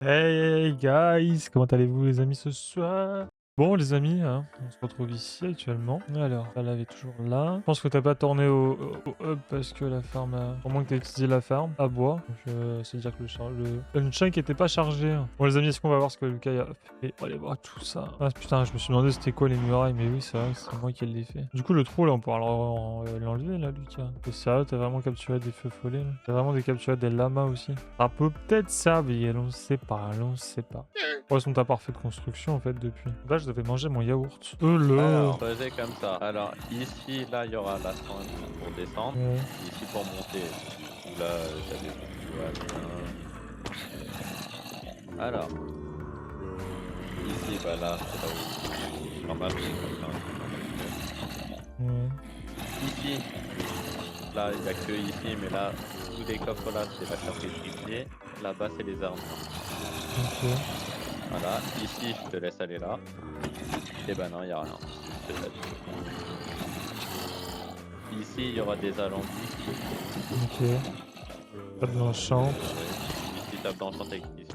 Hey guys, comment allez-vous les amis ce soir? Bon les amis, hein, on se retrouve ici actuellement. Alors, elle est toujours là. Je pense que t'as pas tourné au hub parce que la farm a... Au moins que t'as utilisé la farm à bois. Donc c'est-à-dire que le chunk était pas chargé. Hein. Bon les amis, est-ce qu'on va voir ce que Lucas a fait? On va aller voir tout ça. Ah putain, je me suis demandé c'était quoi les murailles, mais oui c'est vrai, c'est moi qui l'ai fait. Du coup le trou là, on pourra l'enlever là Lucas. T'es sérieux, t'as vraiment capturé des feux follets là? T'as vraiment capturé des lamas aussi? Ça peut peut-être servir, on sait pas, on sait pas. Ouais, ils sont à parfaite construction en fait depuis. Là, je devais manger mon yaourt. Là. Alors, faisait comme ça. Alors, ici, là, il y aura la fente pour descendre. Ouais. Ici, pour monter. Du coup, là, j'avais tout à bien. Alors, ici, bah là, c'est là où je ramasse les copains. Ouais. Ici, là, il n'y a que ici, mais là, tous les coffres là, c'est la charcuterie. Là-bas, c'est les armes. Ok. Voilà, ici, je te laisse aller là. Et ben non, il n'y a rien. C'est ça. Ici, il y aura des alambics. Ok. Pas de l'enchant. Ici, tape d'enchant avec ici.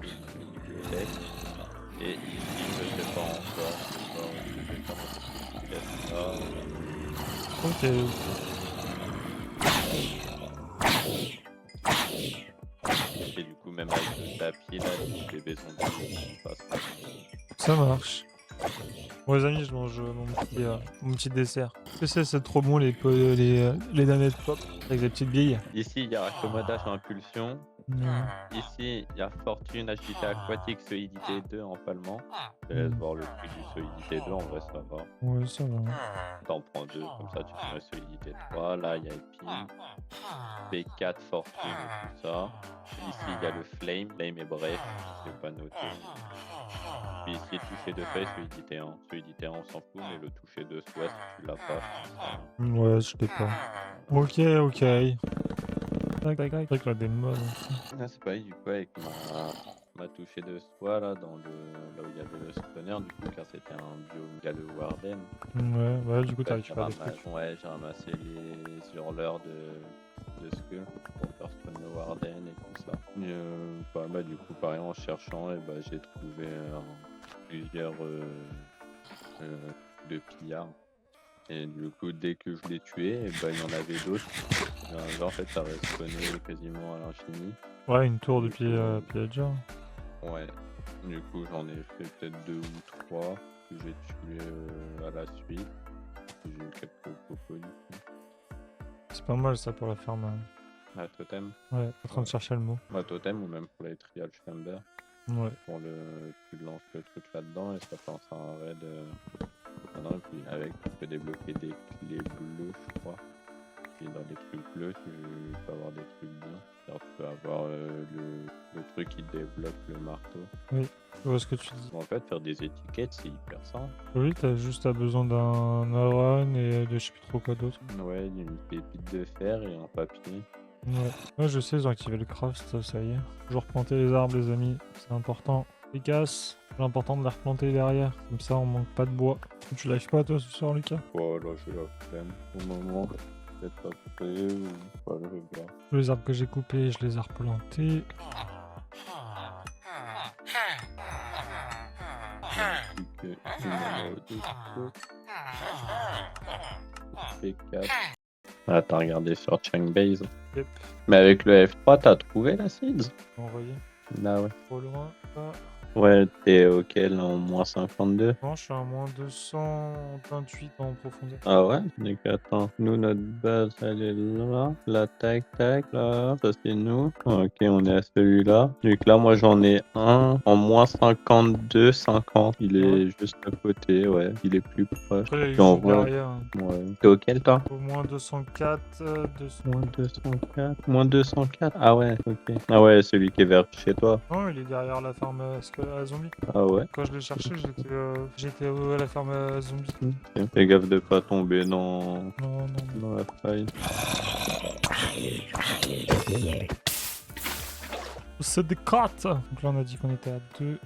Et ici, je sais pas encore. Je vais faire Ok. et du coup, même avec le tapis, là, les bébés sont pas. Ça marche. Bon les amis, je mange mon petit dessert. Tu sais, c'est trop bon les danettes pop avec des petites billes. Ici, il y a accommodation impulsion. Ouais. Ici, il y a fortune, agilité aquatique, solidité 2 en palmant. Je te laisse voir le prix du solidité 2, en vrai, ça va. Ouais, ça va. T'en prends 2, comme ça, tu prends la solidité 3. Là, il y a épine. P4, fortune et tout ça. Ici, il y a le flame. Flame et bref, c'est pas noté. Puis ici, toucher 2 feuilles, solidité 1. Solidité 1, on s'en fout, mais le toucher 2 souhait, tu l'as pas. Ouais, je l'ai pas. Ok, ok. Tac, tac, tac. C'est vrai qu'il y a des modes. Ah, c'est pareil, du coup, avec ma toucher de soie, là, dans là où il y avait le spawner, du coup, car c'était un biome Gallo-Warden. Ouais, du coup, t'as Ouais, récupéré des trucs. ouais, j'ai ramassé les hurleurs de Skull pour faire spawn le Warden et tout ça. Et, bah, du coup, pareil, en cherchant, et bah, j'ai trouvé plusieurs de pillards. Et du coup, dès que je l'ai tué, bah, il y en avait d'autres. Là, en fait, ça respawnait quasiment à l'infini. Ouais, une tour de pillager. Ouais, du coup, j'en ai fait peut-être 2 ou 3 que j'ai tué à la suite. J'ai eu quelques popos du coup. C'est pas mal ça pour la ferme. À totem. Ouais, en train de chercher le mot. À totem ou même pour les trial chamber. Ouais. Tu lances le truc là-dedans et ça lance un raid. Et puis avec, tu peux débloquer des clés bleues, je crois. Et dans les trucs bleus, tu peux avoir des trucs bien. Alors, tu peux avoir le truc qui développe le marteau. Oui, je vois ce que tu dis. En fait, faire des étiquettes, c'est hyper simple. Oui, t'as besoin d'un iron et de je sais plus trop quoi d'autre. Ouais, une pépite de fer et un papier. Ouais, je sais, ils ont activé le craft, ça y est. Toujours planter les arbres, les amis, c'est important. Efficace, c'est important de les replanter derrière, comme ça on manque pas de bois. Tu lâches pas toi ce soir, Lucas? Oh là, j'ai la flemme. Au moment, peut-être pas prêt ou pas le regard. Tous les arbres que j'ai coupés, je les ai replantés. P4. Ah, t'as regardé sur Changbase. Yep. Mais avec le F3, t'as trouvé la seeds? Envoyé. Ah ouais. Trop loin, pas. Ouais, t'es auquel en moins 52? Non, je suis à moins 228 en profondeur. Ah ouais? Donc attends, nous notre base elle est là, là tac tac, là, ça c'est nous. Ok, on est à celui-là. Donc là moi j'en ai un en moins 52, 50. Il est juste à côté, ouais, il est plus proche. Après, il y a Puis en juste vrai, derrière. ouais. T'es auquel toi? Au moins 204, 200. Moins 204. Moins 204? Ah ouais, ok. Ah ouais, celui qui est vers chez toi. Non, il est derrière la ferme à zombies. Ah ouais. Quand je l'ai cherché, j'étais à la ferme à zombies. Fais gaffe de pas tomber dans Non. la faille. C'est des cartes. Donc là, on a dit qu'on était à 2.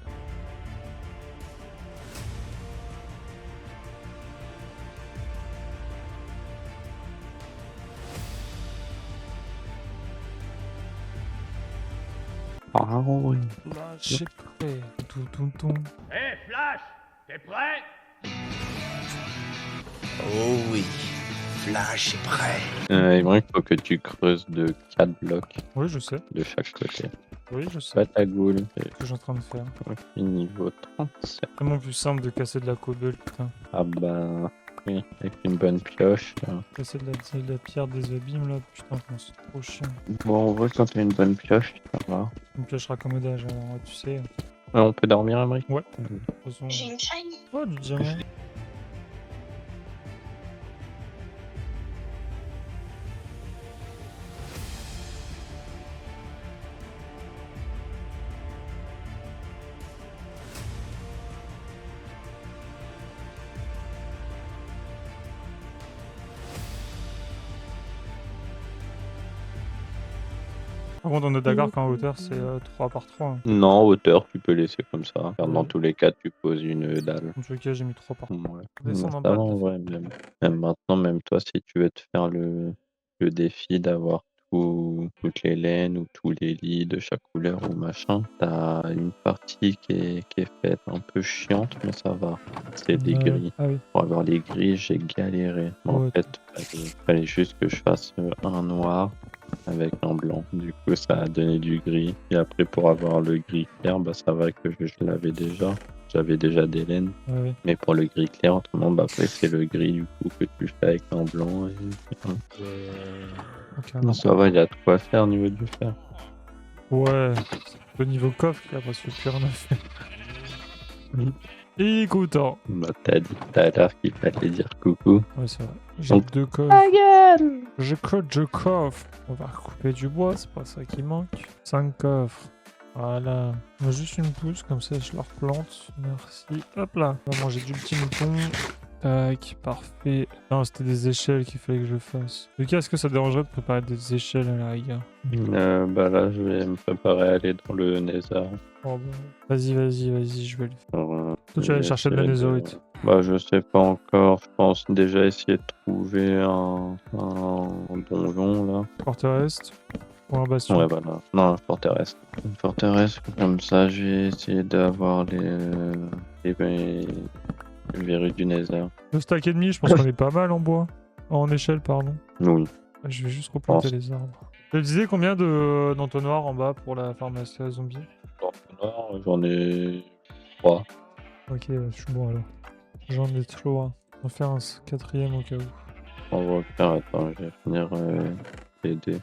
Ah oui. Flash est prêt. Tout. Hé, Flash, t'es prêt? Oh oui, Flash est prêt. Il faut que tu creuses de 4 blocs Oui, je sais. de chaque côté. Oui, je sais. Pas ta goule. C'est ce que je suis en train de faire. Niveau 37. C'est tellement plus simple de casser de la cobble, putain. Ah bah oui, avec une bonne pioche. Casser de la pierre des abîmes, là, putain, comment c'est trop chiant. Bon, en vrai, quand t'as une bonne pioche, ça va. Une pioche raccommodage, alors, ouais, tu sais. On peut dormir, Emery? Ouais. De toute façon... J'ai une shiny. Oh, du diamant. Par contre, on est d'accord qu'en hauteur, c'est 3 par 3. Hein. Non, hauteur, tu peux laisser comme ça. Car dans Ouais. tous les cas, tu poses une dalle. En tout cas, j'ai mis 3 par 3. Ouais. Descendre en Ça bas. va, en vrai, même maintenant, même toi, si tu veux te faire le défi d'avoir toutes les laines ou tous les lits de chaque couleur ou machin, t'as une partie qui est faite un peu chiante, mais ça va. C'est des gris. Ah oui. Pour avoir les gris, j'ai galéré. En Ouais. fait, fallait juste que je fasse un noir avec un blanc. Du coup, ça a donné du gris. Et après, pour avoir le gris clair, bah, ça va que je l'avais déjà. J'avais déjà des laines. Ouais, oui. Mais pour le gris clair, autrement, bah, après, c'est le gris du coup que tu fais avec un blanc. Ok, Non, ça va, il y a de quoi faire au niveau du fer. ouais. Au niveau coffre, il y a presque plus rien à faire. Mhm. Écoute, hein. Bah, t'as dit tout à l'heure qu'il fallait dire coucou. Ouais, c'est vrai. J'ai Donc- 2 coffres. Je coffre. On va recouper du bois, c'est pas ça qui manque. 5 coffres. Voilà. On a juste une pousse, comme ça je la replante. Merci. Hop là. On va manger du petit mouton. Tac, parfait. Non, c'était des échelles qu'il fallait que je fasse. Lucas, est-ce que ça dérangerait de préparer des échelles à la rigueur? Bah là, je vais me préparer à aller dans le Nether. Oh, bah, vas-y, je vais le faire. Alors, Toi, tu vas aller chercher de la essayer netherite. Bah, je sais pas encore. Je pense déjà essayer de trouver un donjon là. Forteresse. Ou un bastion. Ouais, voilà. Non, une forteresse. Une forteresse, comme ça, j'ai essayé d'avoir les verrues du Nether. Le stack et demi, je pense qu'on est pas mal en bois. En échelle, pardon. Oui. Je vais juste replanter pense. les arbres. Je te disais combien d'entonnoirs en bas pour la pharmacie à zombies? Dans le nord, j'en ai 3. Ok, ouais, je suis bon alors. J'en ai trop. On va faire un 4ème au cas où. On va faire, attends, je vais finir les dés.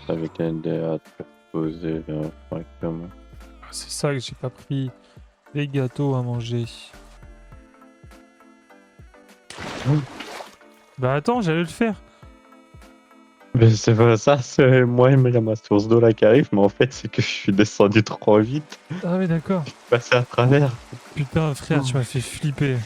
Avec un dé à te poser là, correctement. Ah, c'est ça que j'ai pas pris. Des gâteaux à manger. Bah attends, j'allais le faire. Mais c'est pas ça, c'est moi et ma source d'eau là qui arrive, mais en fait, c'est que je suis descendu trop vite, Ah oui, d'accord. passé à travers. Putain, frère, tu m'as fait flipper.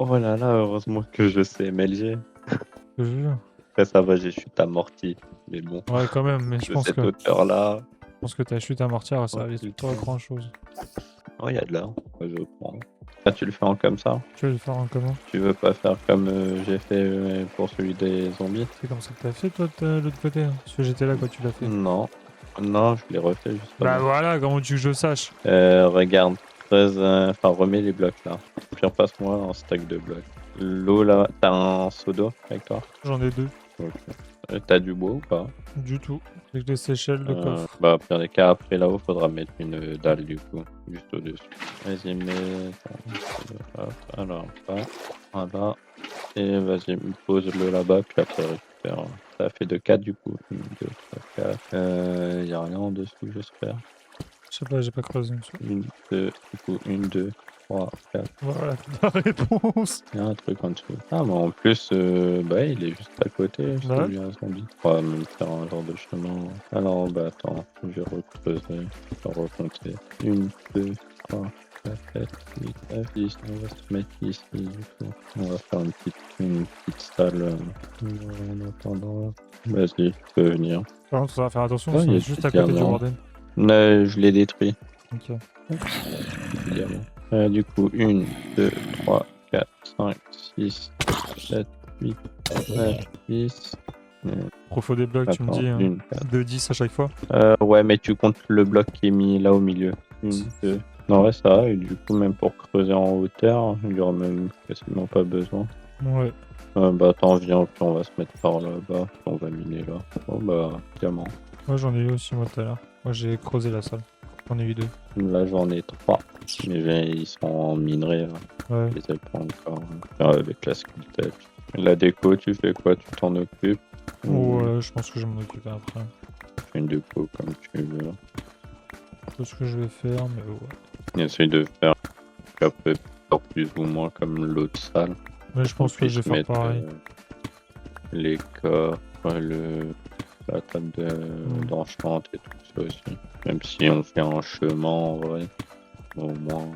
Oh là là, heureusement que je sais MLG. Je te jure. Après, ça va, j'ai chute amorti. Mais bon, Ouais, quand même, mais je de pense cette que, hauteur-là. ta chute à mortière, ça Ouais, arrive du pas à tout. grand chose. Oh, il y a de l'air. Ouais, je prends. Ah, tu le fais en comme ça? Tu veux le faire en comment? Tu veux pas faire comme j'ai fait pour celui des zombies? C'est comme ça que t'as fait toi de l'autre côté hein. Parce que j'étais là quand tu l'as fait. Non. Non, je l'ai refait juste Bah avant. voilà, comment tu veux que je sache? Regarde, remets les blocs là. Puis repasse-moi un stack de blocs. L'eau là, t'as un seau d'eau avec toi? J'en ai 2. T'as du bois ou pas? Du tout. Avec des échelles de coffre. Bah, pire des cas, après là-haut, faudra mettre une dalle du coup, juste au-dessus. Vas-y, mets. Hop, alors, là, voilà. Et vas-y, pose-le là-bas, puis après récupère. Ça fait de 4 du coup. 1, 2, 3, 4. Y'a rien en dessous, j'espère. Je sais pas, j'ai pas creusé en dessous. 1, 2, du coup, 1, 2, 3, 4. Voilà, ta réponse. Il y a un truc en dessous. Ah, mais en plus, bah, il est juste à côté. Bah ouais. C'est un zombie. On va même faire un genre de chemin. Alors, bah, attends, je vais recreuser. Je vais recompter. 1, 2, 3, 4, 7, 8, 9, 10. On va se mettre ici, du coup. On va faire une petite salle en attendant. Vas-y, tu peux venir. Par contre, on va faire attention, Ouais, on il y a est juste des à côté du diamants. warden. Je l'ai détruit, Ok. évidemment. Du coup, 1, 2, 3, 4, 5, 6, 7, 8, 9, 10. Trop faut des blocs, tu me dis, hein. Une, 4. De 10 à chaque fois. Ouais, mais tu comptes le bloc qui est mis là au milieu. Une, Si. 2. Non, ouais, ça va. Et du coup, même pour creuser en hauteur, il n'y aura même quasiment pas besoin. Ouais. Bah attends, viens, puis on va se mettre par là-bas. On va miner là. Bon, bah, diamant. Moi j'en ai eu aussi moi tout à l'heure. Moi j'ai creusé la salle. J'en ai eu 2. Là, j'en ai 3. Mais ils sont en minerai. Là. Ouais. Je les ai pas encore. Avec la sculpture. La déco, tu fais quoi? Tu t'en occupes? Ouais, je pense que je vais m'en occuper après. Tu fais une déco comme tu veux. C'est ce que je vais faire, mais ouais. Essaye de faire un peu plus ou moins comme l'autre salle. Mais je pense que je vais faire pareil. Les coffres, la table d'enchant et tout ça aussi. Même si on fait un chemin en vrai, au moins.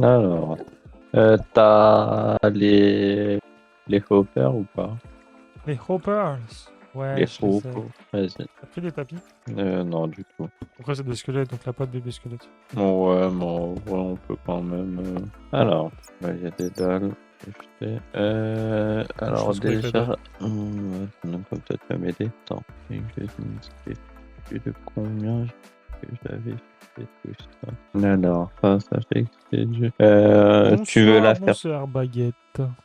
Alors, t'as les hoppers ou pas? Les hoppers. Ouais, Les je les ai. hoppers, vas-y. T'as pris des tapis? Non, du tout. Après c'est des squelettes, donc là pas de bébé squelette. Bon, ouais, mais en vrai, on peut quand même. Alors, il y a des dalles. Alors, pense qu'avec les déjà. dalles. Non, comme ça, tu vas m'aider. Attends, de combien que j'avais fait tout ça? Alors, ça fait que c'est du. Tu veux la faire. Bonsoir, baguette.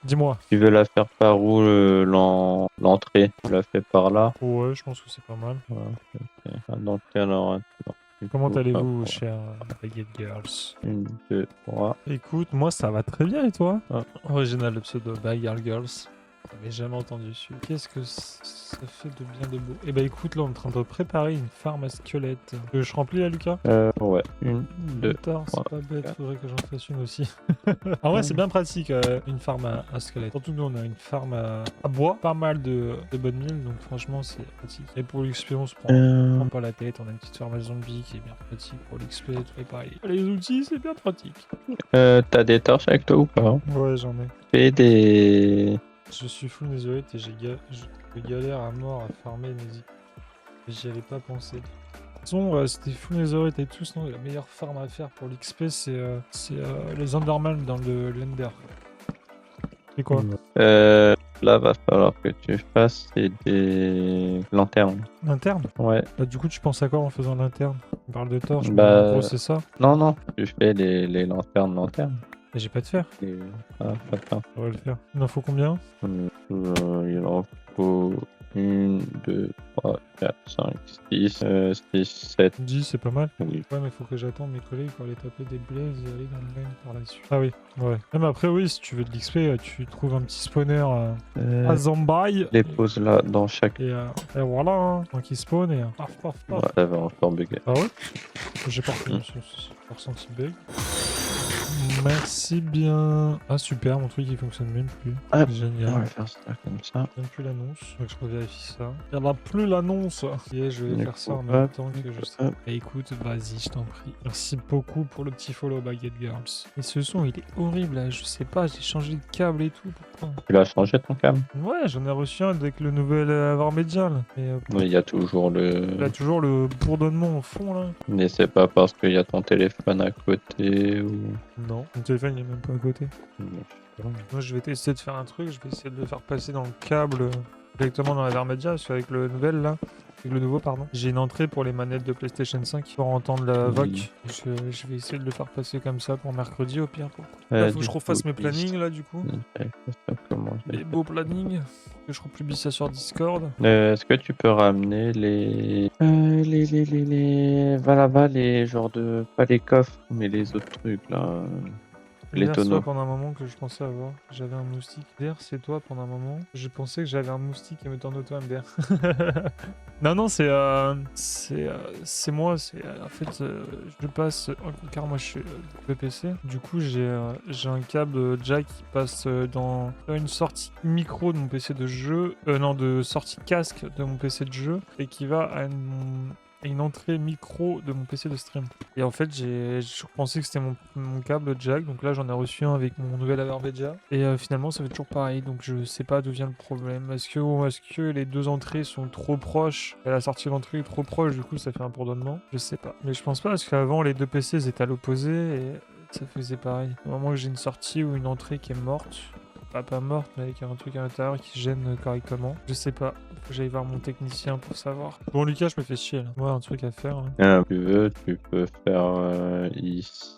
Dis-moi. Tu veux la faire par où l'entrée? Tu la fais par là? Ouais, je pense que c'est pas mal. Ouais, ok. Donc, alors, attends. Comment allez-vous, Ouais. chers baguette girls? 1, 2, 3. Écoute, moi ça va très bien et toi? Ah. Original le pseudo Baguette Girls. J'avais jamais entendu dessus. Qu'est-ce que ça fait de bien de beau? Eh bah écoute, là on est en train de préparer une farm à squelettes. Je remplis là, Lucas? Ouais. 1, 2. Putain, c'est 3, pas bête, 4. faudrait que j'en fasse une aussi. Ah ouais, c'est bien pratique une farm à squelettes. Surtout nous on a une farm à bois, pas mal de bonnes mines, donc franchement c'est pratique. Et pour l'XP on se prend pas la tête, on a une petite farm à zombies qui est bien pratique pour l'XP, tout est pareil. Les outils c'est bien pratique. T'as des torches avec toi ou pas? Ouais, j'en ai. Fais des. Je suis full Netherite et je galère à mort à farmer Netherite. J'y avais pas pensé. De toute façon, c'était full Netherite et tout, sinon la meilleure farm à faire pour l'XP c'est les Enderman dans le Lender. C'est quoi? Là, va falloir que tu fasses des lanternes. L'interne? Ouais. Bah, du coup, tu penses à quoi en faisant l'interne? On parle de torches, mais Bah, en gros, c'est ça. Non, tu fais les lanternes. Mais j'ai pas de fer. Et... Ah, pas ça. On va le faire. Il en faut combien? Il en faut 1, 2, 3, 4, 5, 6, 6, 7. 10, c'est pas mal. Oui. Ouais, mais faut que j'attende mes collègues pour aller taper des blazes et aller dans le game par là-dessus. Ah oui, ouais. Même après, oui, si tu veux de l'XP, tu trouves un petit spawner à Zambai. Les poses là dans chaque. Et voilà, hein. Donc il spawn et paf, paf, paf. Ouais, ça va encore bugger. Ah ouais? J'ai pas ressenti bug. Merci bien. Ah super, mon truc il fonctionne même plus. Ah, Génial. On va faire ça comme ça. Il n'y a plus l'annonce, donc je revérifie ça. Il n'y en a plus l'annonce. Et je vais Du faire ça en coup, même hop, temps que je sais. hop. Et écoute, vas-y, je t'en prie. Merci beaucoup pour le petit follow, Baguette Girls. Et ce son, il est horrible là. Je sais pas, j'ai changé de câble et tout. Pourquoi? Tu l'as changé ton câble? Ouais, j'en ai reçu un avec le nouvel Avarmedia là. Et Oui, il y a toujours il a toujours le bourdonnement au fond là. Mais c'est pas parce qu'il y a ton téléphone à côté ou. Non, mon téléphone il est même pas à côté. Moi, je vais essayer de faire un truc. Je vais essayer de le faire passer dans le câble directement dans l'Avarmedia. Parce qu'avec le nouvel là, avec le nouveau, pardon. J'ai une entrée pour les manettes de PlayStation 5 pour entendre la VOC. Oui. Je vais essayer de le faire passer comme ça pour mercredi au pire. Ouais, Là, faut que je refasse mes oui. plannings là du coup. Comment Les beaux plannings. Que je republie ça sur Discord. Est-ce que tu peux ramener voilà, les genres de... Pas les coffres, mais les autres trucs, là. Les Hier, c'est toi tonneaux. pendant un moment que je pensais avoir. J'avais un moustique. Hier, c'est toi pendant un moment. Je pensais que j'avais un moustique et me tourne auto MDR. Non, c'est moi. En fait, je passe. Car moi, je suis VPC. Du coup, j'ai un câble jack qui passe dans une sortie micro de mon PC de jeu. Non, de sortie casque de mon PC de jeu. Et qui va à une entrée micro de mon PC de stream. Et en fait, je pensais que c'était mon câble jack, donc là j'en ai reçu un avec mon nouvel Averbedia. Et finalement, ça fait toujours pareil, donc je sais pas d'où vient le problème. Est-ce que les deux entrées sont trop proches et la sortie d'entrée est trop proche, du coup ça fait un bourdonnement? Je sais pas. Mais je pense pas, parce qu'avant les deux PC ils étaient à l'opposé et ça faisait pareil. Au moment où j'ai une sortie ou une entrée qui est morte, pas morte, mais avec un truc à l'intérieur qui gêne correctement. Je sais pas. Faut que j'aille voir mon technicien pour savoir. Bon, Lucas, je me fais chier là. Moi, un truc à faire. Là. Tu veux, tu peux faire ici.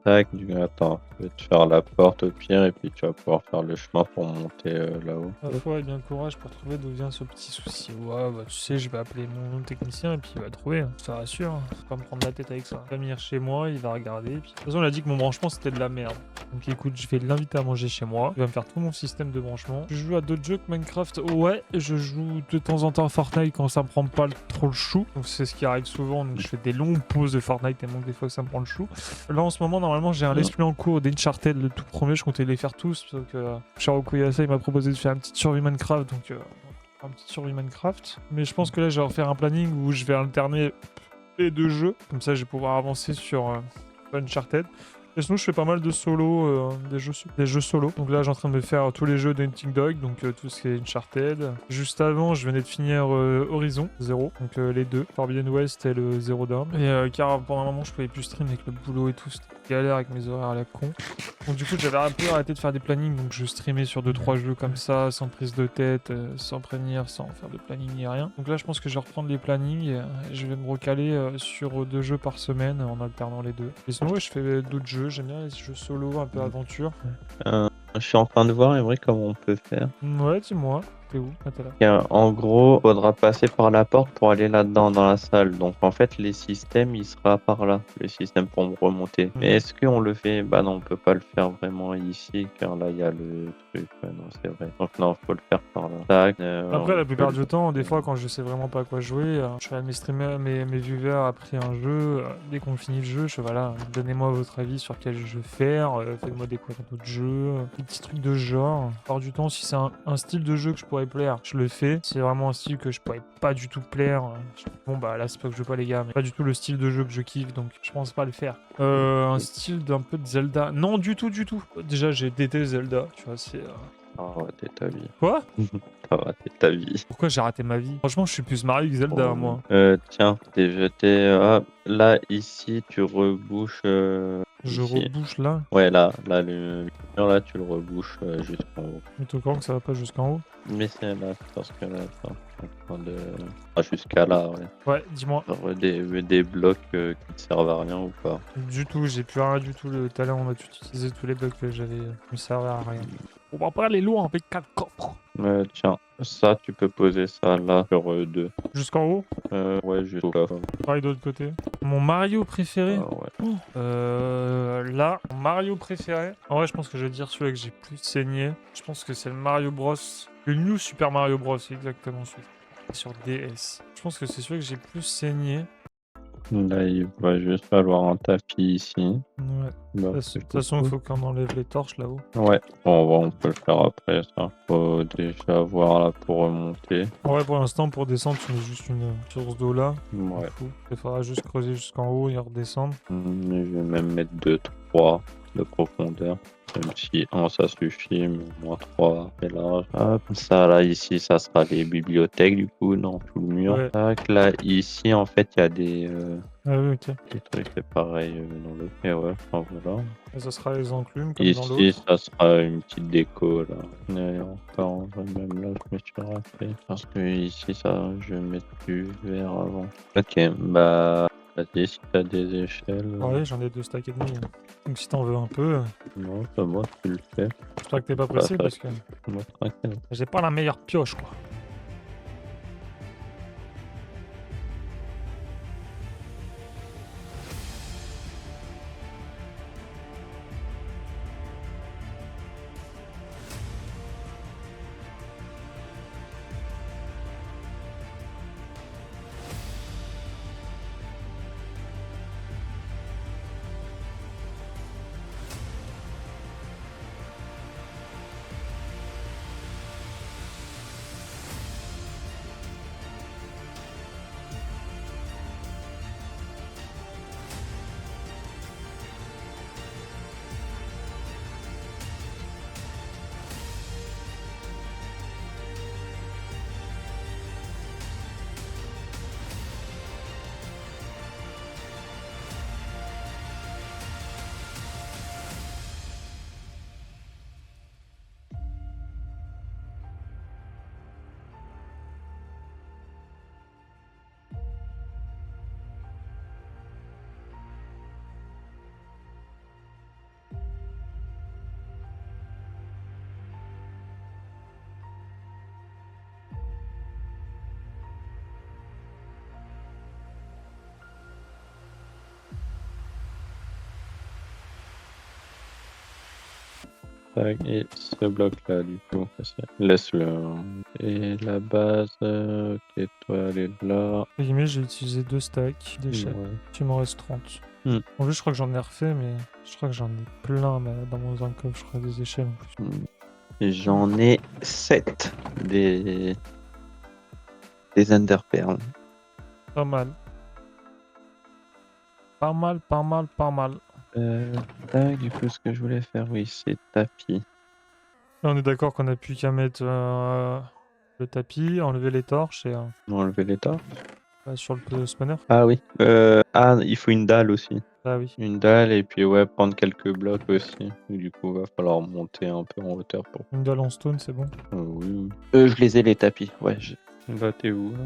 Tac, attends, je vais te faire la porte au pire et puis tu vas pouvoir faire le chemin pour monter là-haut. À la fois, et bien courage pour trouver d'où vient ce petit souci. Ouais, bah tu sais, je vais appeler mon technicien et puis il va trouver. Hein. Ça rassure. Hein. Faut pas me prendre la tête avec ça. Il va venir chez moi, il va regarder. Puis... De toute façon, il a dit que mon branchement c'était de la merde. Donc écoute, je vais l'inviter à manger chez moi. Il va me faire tout mon système de branchement. Je joue à d'autres jeux que Minecraft. Ouais, je joue de temps en temps à Fortnite quand ça me prend pas trop le chou. Donc c'est ce qui arrive souvent. Donc je fais des longues pauses de Fortnite tellement que des fois ça me prend le chou. Là en ce moment, normalement, j'ai un let's play en cours d'Uncharted, le tout premier. Je comptais les faire tous. Sauf que Sharoku Yasa il m'a proposé de faire une petite survie Minecraft. Donc un petit survie Minecraft. Mais je pense que là, je vais refaire un planning où je vais alterner les deux jeux. Comme ça, je vais pouvoir avancer sur Uncharted. Et sinon, je fais pas mal de solo, des jeux solo. Donc là, je suis en train de me faire tous les jeux de Hunting Dog, donc tout ce qui est Uncharted. Juste avant, je venais de finir Horizon 0, donc les deux, Forbidden West et le Zero Dawn. Et car pendant un moment, je pouvais plus stream avec le boulot et tout, c'était galère avec mes horaires à la con. Donc du coup, j'avais un peu arrêté de faire des plannings, donc je streamais sur 2-3 jeux comme ça, sans prise de tête, sans prévenir, sans faire de planning ni rien. Donc là, je pense que je vais reprendre les plannings et je vais me recaler sur 2 jeux par semaine en alternant les deux. Et sinon, ouais, je fais d'autres jeux. J'aime bien les jeux solo, un peu aventure. Je suis en train de voir, Emery, comment on peut faire. Ouais, dis-moi. T'es où? Ah, t'es là. Et, en gros, faudra passer par la porte pour aller là-dedans dans la salle. Donc en fait, les systèmes, il sera par là. Les systèmes pour me remonter. Mais est-ce qu'on le fait? Bah non, on peut pas le faire vraiment ici, car là, il y a le truc. Non, c'est vrai. Donc non, faut le faire par là. Tac, Après, la plupart du temps, des fois, quand je sais vraiment pas à quoi jouer, je fais à mes streamers, mes viewers après un jeu. Dès qu'on finit le jeu, je fais voilà, donnez-moi votre avis sur quel jeu faire, faites-moi découvrir d'autres jeux, des petits trucs de ce genre. La plupart du temps, si c'est un style de jeu que je pourrais plaire, je le fais. Si c'est vraiment un style que je pourrais pas du tout plaire, bon bah là, c'est pas que je veux pas les gars, mais pas du tout le style de jeu que je kiffe, donc je pense pas le faire. Un style d'un peu de Zelda. Non, du tout. Déjà, j'ai détesté Zelda, tu vois, c'est. Ah, raté ta vie. Quoi? T'as raté ta vie. Pourquoi j'ai raté ma vie? Franchement, je suis plus Mario que Zelda, moi. Tiens, t'es jeté. Là, ici, tu rebouches. Je ici. rebouche là. Ouais, là, le mur, là, tu le rebouches jusqu'en haut. Mais tout quand que ça va pas jusqu'en haut? Mais c'est là, parce que là, attends, je suis en train de. Ah, jusqu'à là, ouais. Ouais, dis-moi. Genre des blocs qui ne servent à rien ou pas. Du tout, j'ai plus rien du tout. Tout à l'heure, on a tout utilisé tous les blocs que j'avais. Me servaient à rien. On va pas aller loin avec 4 coffres. Tiens, ça, tu peux poser ça là sur 2. Jusqu'en haut? Ouais, juste là. Pareil de l'autre côté. Mon Mario préféré? Ouais. Là, mon Mario préféré. En vrai, je pense que je vais dire celui que j'ai plus saigné. Je pense que c'est le Mario Bros. Le New Super Mario Bros. C'est exactement celui sur DS. Je pense que c'est celui que j'ai plus saigné. Là, il va juste falloir un tapis ici. Ouais. Bah, De toute façon, il faut qu'on enlève les torches là-haut. Ouais, bon, on peut le faire après ça. Faut déjà voir là pour remonter. Ouais, pour l'instant, pour descendre, tu mets juste une source d'eau là. Ouais. Il faudra juste creuser jusqu'en haut et redescendre. Mais je vais même mettre 2, 3. de profondeur. Même si 1 ça suffit, mais au moins 3 c'est large. Hop, ça là ici ça sera les bibliothèques du coup dans tout le mur. Ouais. Tac, là ici en fait il y a Ah oui, ok. des trucs c'est pareil dans l'autre. Et ouais, enfin voilà. Et ça sera les enclumes comme dans Ici l'autre. ça sera une petite déco là. Et encore en vrai, même là je me suis rappelé. Parce que ici ça je vais mettre du verre avant. Ok, bah vas-y si t'as des échelles. Ouais, j'en ai 2 stacks et demi. Donc si t'en veux un peu, Non, ça va, tu le fais. j'espère que t'es pas pressé ça- parce que Moi tranquille. j'ai pas la meilleure pioche quoi. Tac, et ce bloc là du coup, laisse-le. Et la base, ok, toi elle est là. Entre guillemets, j'ai utilisé 2 stacks d'échelles. Ouais. Il m'en reste 30. Hmm. En plus, je crois que j'en ai refait, mais je crois que j'en ai plein dans mon coffre, je crois, des échelles en plus. Et j'en ai 7 des Enderpearls. Pas mal. Pas mal, pas mal, pas mal. Tac, du coup ce que je voulais faire, oui, c'est tapis. Là, on est d'accord qu'on a plus qu'à mettre le tapis, enlever les torches et Enlever les torches. sur le spawner. Ah oui. Il faut une dalle aussi. Ah oui. Une dalle et puis ouais, prendre quelques blocs aussi. Du coup, va falloir monter un peu en hauteur pour. Une dalle en stone, c'est bon. Oui, oui. Je les ai les tapis. Ouais. Là, t'es où là?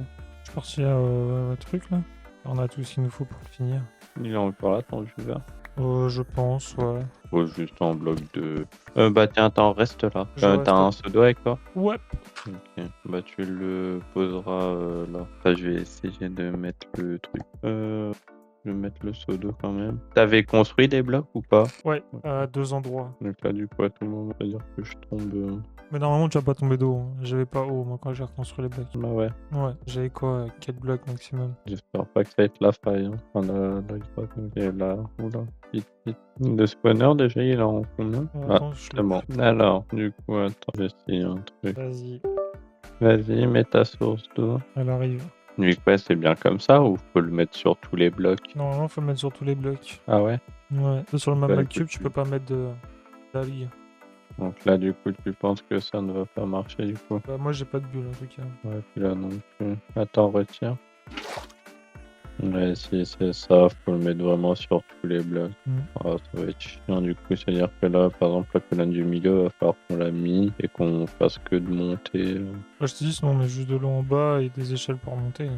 Je suis parti à truc là. On a tout ce qu'il nous faut pour finir. Il est encore là, ton jus vert. Je pense, ouais. Oh, juste en bloc de. Bah tiens, attends, reste là. Je reste. T'as un pseudo avec toi? Ouais. Ok. Bah tu le poseras là. Enfin, je vais essayer de mettre le truc. Je vais mettre le pseudo quand même. T'avais construit des blocs ou pas? Ouais, à 2 endroits. Donc là, du coup, à tout moment, on va dire que je tombe. Mais normalement, tu vas pas tomber d'eau. J'avais pas haut, moi, quand j'ai reconstruit les blocs. Bah ouais. Ouais, j'avais quoi 4 blocs maximum. J'espère pas que ça va être la faille. Hein. Enfin, la grotte. Et là, oula. Vite. Le spawner, déjà, il est en combien? Attends, je C'est bon. Alors, du coup, attends, j'essaye un truc. Vas-y, Vas-y, mets ta source d'eau. elle arrive. Du coup, ouais, c'est bien comme ça ou faut le mettre sur tous les blocs? Normalement, faut le mettre sur tous les blocs. Ah ouais? Ouais. Sur le Mama Bah, Cube, écoute, tu peux pas mettre de dalle. Donc là, du coup, tu penses que ça ne va pas marcher, du coup? Bah, moi, j'ai pas de bulle en tout cas. Ouais, puis là non plus. Attends, retire. Ouais, si c'est ça, faut le mettre vraiment sur tous les blocs. Ah, ça va être chiant du coup, c'est-à-dire que là, par exemple, la colonne du milieu, va falloir qu'on la mine et qu'on fasse que de monter. Bah, je te dis, sinon, on met juste de l'eau en bas et des échelles pour monter.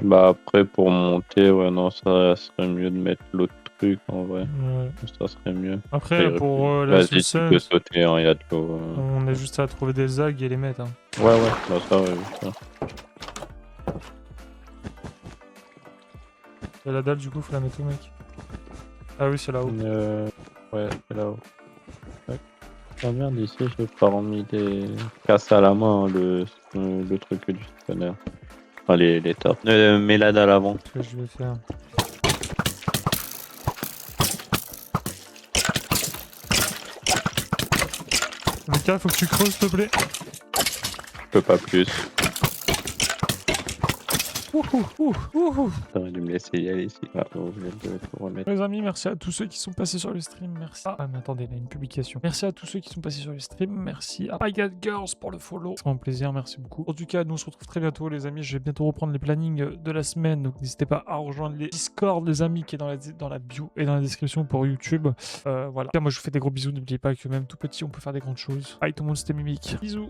Bah après, pour monter, ouais, non, ça serait mieux de mettre l'autre truc en vrai. Ouais. Ça serait mieux. Après, pour la Vas-y, tu sous-scène, peux sauter, hein, il y a de l'eau. on a juste à trouver des algues et les mettre. Hein. Ouais, bah ça, ouais, ça. Et la dalle, du coup, faut la mettre où, mec? Ah oui, c'est là-haut. Ouais, c'est là-haut. Tac. Ah merde, ici, j'ai pas remis des casses à la main, hein, le truc du spawner. Enfin, les tops. Mets la dalle avant. Ce que je vais faire. Lucas, faut que tu creuses, s'il te plaît. Je peux pas plus. T'aurais dû me laisser y aller si vous voulez le remettre. Les amis, merci à tous ceux qui sont passés sur le stream. Merci. Ah, mais attendez, il y a une publication. Merci à tous ceux qui sont passés sur le stream. Merci à I Got Girls pour le follow. C'est un plaisir, merci beaucoup. En tout cas, nous on se retrouve très bientôt, les amis. Je vais bientôt reprendre les plannings de la semaine. Donc n'hésitez pas à rejoindre les Discord, les amis, qui est dans la bio et dans la description pour YouTube. Voilà. En tout cas, moi je vous fais des gros bisous. N'oubliez pas que même tout petit, on peut faire des grandes choses. Bye tout le monde, c'était Mimic. Bisous.